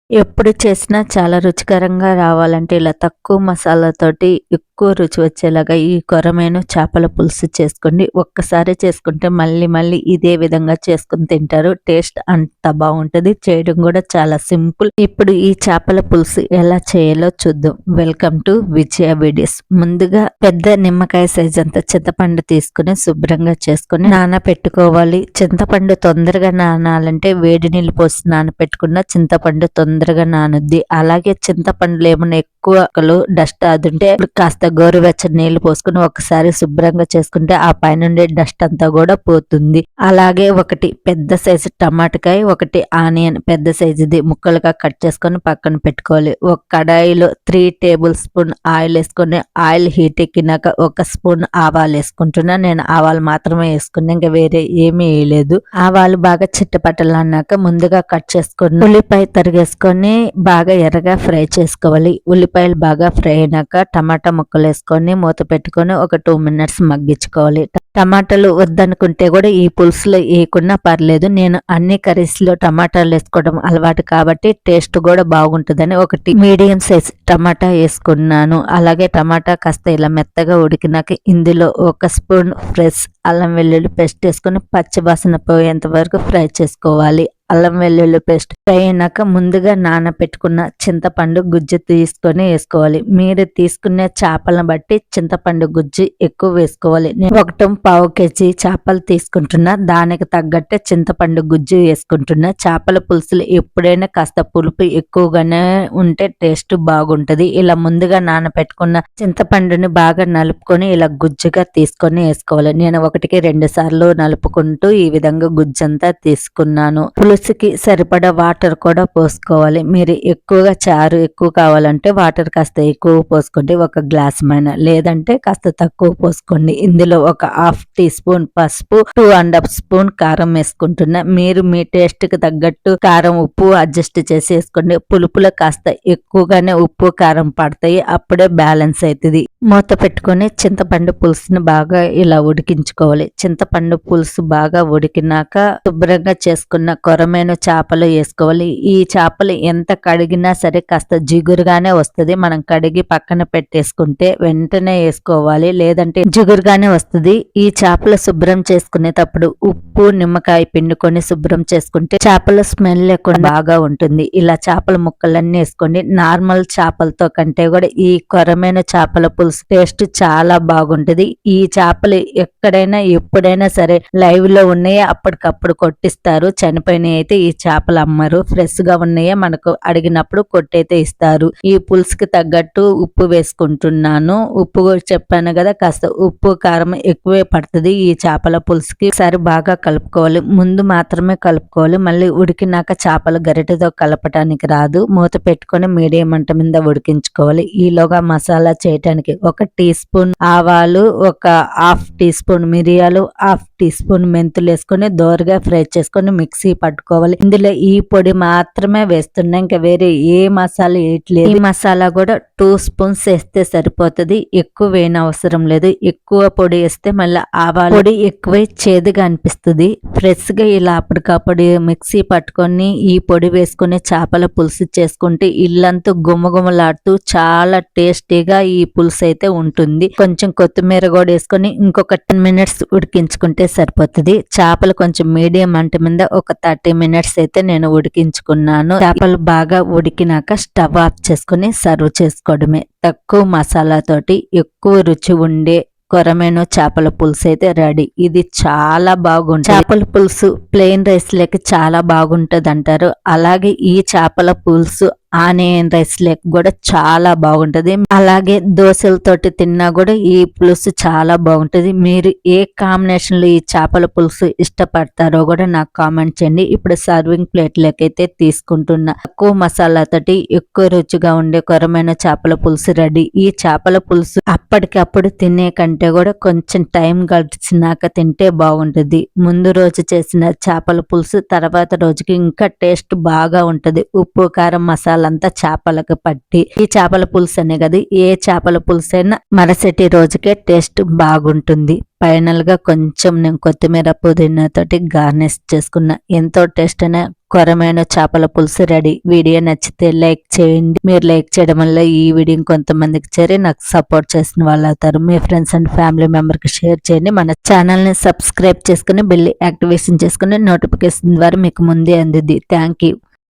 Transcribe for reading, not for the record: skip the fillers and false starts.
ఎప్పుడు చేసినా చాలా రుచికరంగా రావాలంటే ఇలా తక్కువ మసాలాతోటి ఎక్కువ రుచి వచ్చేలాగా ఈ కొరమేను చేపల పులుసు చేసుకోండి. ఒక్కసారి చేసుకుంటే మళ్ళీ మళ్ళీ ఇదే విధంగా చేసుకొని తింటారు. టేస్ట్ అంత బావుంటది. చేయడం కూడా చాలా సింపుల్. ఇప్పుడు ఈ చేపల పులుసు ఎలా చేయాలో చూద్దాం. Welcome to Vijaya videos. ముందుగా పెద్ద నిమ్మకాయ సైజ్ అంత చింతపండు తీసుకుని శుభ్రంగా చేసుకుని నానబెట్టుకోవాలి. చింతపండు తొందరగా నానాలంటే వేడి నీళ్ళు పోసి నానబెట్టుకున్న చింతపండు తొందరగా నానుద్ది. అలాగే చింతపండులో ఏమైనా ఎక్కువ డస్ట్ అది ఉంటే కాస్త గోరువెచ్చని నీళ్లు పోసుకుని ఒకసారి శుభ్రంగా చేసుకుంటే ఆ పైనుండే డస్ట్ అంతా కూడా పోతుంది. అలాగే ఒకటి పెద్ద సైజు టమాటకాయ, ఒకటి ఆనియన్ పెద్ద సైజుది ముక్కలుగా కట్ చేసుకొని పక్కన పెట్టుకోవాలి. ఒక కడాయిలో 3 టేబుల్ స్పూన్ ఆయిల్ వేసుకొని ఆయిల్ హీట్ ఎక్కినాక 1 స్పూన్ ఆవాలు వేసుకుంటున్నా. నేను ఆవాలు మాత్రమే వేసుకున్నా, ఇంకా వేరే ఏమీ వేయలేదు. ఆవాలు బాగా చిట్టపట్టలన్నాక ముందుగా కట్ చేసుకుని ఉల్లిపాయ తరిగేసుకొని బాగా ఎర్రగా ఫ్రై చేసుకోవాలి. ఉల్లిపాయలు బాగా ఫ్రై అయినాక టమాటా ముక్కలు వేసుకొని మూత పెట్టుకొని ఒక 2 మినిట్స్ మగ్గించుకోవాలి. టమాటాలు వద్దనుకుంటే కూడా ఈ పులుసులో వేయకున్నా పర్లేదు. నేను అన్ని కర్రీస్ లో టమాటాలు వేసుకోవడం అలవాటు కాబట్టి టేస్ట్ కూడా బాగుంటుందని ఒకటి మీడియం సైజ్ టమాటా వేసుకున్నాను. అలాగే టమాటా కాస్త ఇలా మెత్తగా ఉడికినాక ఇందులో 1 స్పూన్ ఫ్రెష్ అల్లం వెల్లుల్లి పేస్ట్ వేసుకొని పచ్చి వాసన పోయేంత వరకు ఫ్రై చేసుకోవాలి. అల్లం వెల్లుల్లి పేస్ట్ ఫ్రై అయినాక ముందుగా నానబెట్టుకున్న చింతపండు గుజ్జు తీసుకొని వేసుకోవాలి. మీరు తీసుకునే చేపలను బట్టి చింతపండు గుజ్జు ఎక్కువ వేసుకోవాలి. నేను 1.5 కేజీ చేపలు తీసుకుంటున్నా, దానికి తగ్గట్టే చింతపండు గుజ్జు వేసుకుంటున్నా. చేపల పులుసులు ఎప్పుడైనా కాస్త పులుపు ఎక్కువగానే ఉంటే టేస్ట్ బాగుంటది. ఇలా ముందుగా నానబెట్టుకున్న చింతపండుని బాగా నలుపుకొని ఇలా గుజ్జుగా తీసుకొని వేసుకోవాలి. నేను 1కి 2 సార్లు నలుపుకుంటూ ఈ విధంగా గుజ్జంతా తీసుకున్నాను. పులుసుకి సరిపడా వాటర్ కూడా పోసుకోవాలి. మీరు ఎక్కువగా చారు ఎక్కువ కావాలంటే వాటర్ కాస్త ఎక్కువ పోసుకోండి, 1 గ్లాస్ మైన, లేదంటే కాస్త తక్కువ పోసుకోండి. ఇందులో 1/2 టీ స్పూన్ పసుపు, 2.5 స్పూన్ కారం వేసుకుంటున్నా. మీరు మీ టేస్ట్ కి తగ్గట్టు కారం ఉప్పు అడ్జస్ట్ చేసి వేసుకోండి. పులుపులో కాస్త ఎక్కువగానే ఉప్పు కారం పడతాయి, అప్పుడే బ్యాలెన్స్ అవుతుంది. మూత పెట్టుకొని చింతపండు పులుసుని బాగా ఇలా ఉడికించుకోవాలి. చింతపండు పులుసు బాగా ఉడికినాక శుభ్రంగా చేసుకున్న కొరమేను చేపలు వేసుకోవాలి. ఈ చేపలు ఎంత కడిగినా సరే కాస్త జిగురుగానే వస్తుంది. మనం కడిగి పక్కన పెట్టేసుకుంటే వెంటనే వేసుకోవాలి, లేదంటే జిగురుగానే వస్తుంది. ఈ చేపలు శుభ్రం చేసుకునేటప్పుడు ఉప్పు నిమ్మకాయ పిండుకొని శుభ్రం చేసుకుంటే చేపల స్మెల్ లేకుండా బాగా ఉంటుంది. ఇలా చేపల ముక్కలన్నీ వేసుకోండి. నార్మల్ చేపలతో కంటే కూడా ఈ కొరమేను చేపల పులుసు టేస్ట్ చాలా బాగుంటది. ఈ చేపలు ఎక్కడైనా ఎప్పుడైనా సరే లైవ్ లో ఉన్నాయే అప్పటికప్పుడు కొట్టిస్తారు. చనిపోయిన అయితే ఈ చేపలు అమ్మరు. ఫ్రెష్ గా ఉన్నాయే మనకు అడిగినప్పుడు కొట్టయితే ఇస్తారు. ఈ పులుసుకి తగ్గట్టు ఉప్పు వేసుకుంటున్నాను. ఉప్పు చెప్పాను కదా, కాస్త ఉప్పు కారం ఎక్కువే పడుతుంది ఈ చేపల పులుసుకి. ఒకసారి బాగా కలుపుకోవాలి. ముందు మాత్రమే కలుపుకోవాలి, మళ్ళీ ఉడికినాక చేపలు గరిటెతో కలపటానికి రాదు. మూత పెట్టుకొని మీడియం మంట మీద ఉడికించుకోవాలి. ఈలోగా మసాలా చేయటానికి 1 టీ స్పూన్ ఆవాలు, 1/2 టీ స్పూన్ మిరియాలు, 1/2 టీ స్పూన్ మెంతులు వేసుకొని దోరగా ఫ్రై చేసుకొని మిక్సీ పట్టుకోవాలి. ఇందులో ఈ పొడి మాత్రమే వేస్తున్నా, ఇంకా వేరే ఏ మసాలా వేయట్లేదు. ఈ మసాలా కూడా 2 స్పూన్స్ వేస్తే సరిపోతుంది, ఎక్కువ వేయని అవసరం లేదు. ఎక్కువ పొడి వేస్తే మళ్ళీ ఆవాల పొడి ఎక్కువై చేదుగా అనిపిస్తుంది. ఫ్రెష్ గా ఇలా అప్పటికప్పుడు మిక్సీ పట్టుకొని ఈ పొడి వేసుకుని చేపల పులుసు చేసుకుంటే ఇల్లంతా గుమగుమలాడుతూ చాలా టేస్టీగా ఈ పులుసు అయితే ఉంటుంది. కొంచెం కొత్తిమీర కూడా వేసుకొని ఇంకొక 10 మినిట్స్ ఉడికించుకుంటే సరిపోతుంది. చేపలు కొంచెం మీడియం మంట మీద ఒక 30 మినిట్స్ అయితే నేను ఉడికించుకున్నాను. చేపలు బాగా ఉడికినాక స్టవ్ ఆఫ్ చేసుకుని సర్వ్ చేసుకోవడమే. తక్కువ మసాలాతోటి ఎక్కువ రుచి ఉండే కొరమేను చేపల పులుసు అయితే రెడీ. ఇది చాలా బాగుంటుంది. చేపల పులుసు ప్లెయిన్ రైస్ లేక చాలా బాగుంటది అంటారు. అలాగే ఈ చేపల పులుసు ఆనియన్ రైస్ లేక కూడా చాలా బాగుంటది. అలాగే దోశలతోటి తిన్నా కూడా ఈ పులుసు చాలా బాగుంటది. మీరు ఏ కాంబినేషన్ లో ఈ చేపల పులుసు ఇష్టపడతారో కూడా నాకు కామెంట్ చేయండి. ఇప్పుడు సర్వింగ్ ప్లేట్ లకైతే తీసుకుంటున్నా. తక్కువ మసాలాతోటి ఎక్కువ రుచిగా ఉండే కొరమైన చేపల పులుసు రెడీ. ఈ చేపల పులుసు అప్పటికప్పుడు తినే కంటే కూడా కొంచెం టైం గడిచినాక తింటే బాగుంటది. ముందు రోజు చేసిన చేపల పులుసు తర్వాత రోజుకి ఇంకా టేస్ట్ బాగా ఉంటది. ఉప్పు కారం మసాలా మసాలంతా చేపలకు పట్టి ఈ చేపల పులుసు అనే కదా ఏ చేపల పులుసు అయినా మరుసటి రోజుకే టేస్ట్ బాగుంటుంది. ఫైనల్ గా కొంచెం నేను కొత్తిమీర పుదీనా తోటి గార్నిష్ చేసుకున్న. ఎంతో టేస్ట్ అయిన కొరమైన చేపల పులుసు రెడీ. వీడియో నచ్చితే లైక్ చేయండి. మీరు లైక్ చేయడం వల్ల ఈ వీడియో కొంతమందికి చేరి నాకు సపోర్ట్ చేసిన వాళ్ళు అవుతారు. మీ ఫ్రెండ్స్ అండ్ ఫ్యామిలీ మెంబర్ కి షేర్ చేయండి. మన ఛానల్ ని సబ్స్క్రైబ్ చేసుకుని బెల్ యాక్టివేషన్ చేసుకుని నోటిఫికేషన్ ద్వారా మీకు ముందే అందిద్ది. Thank you.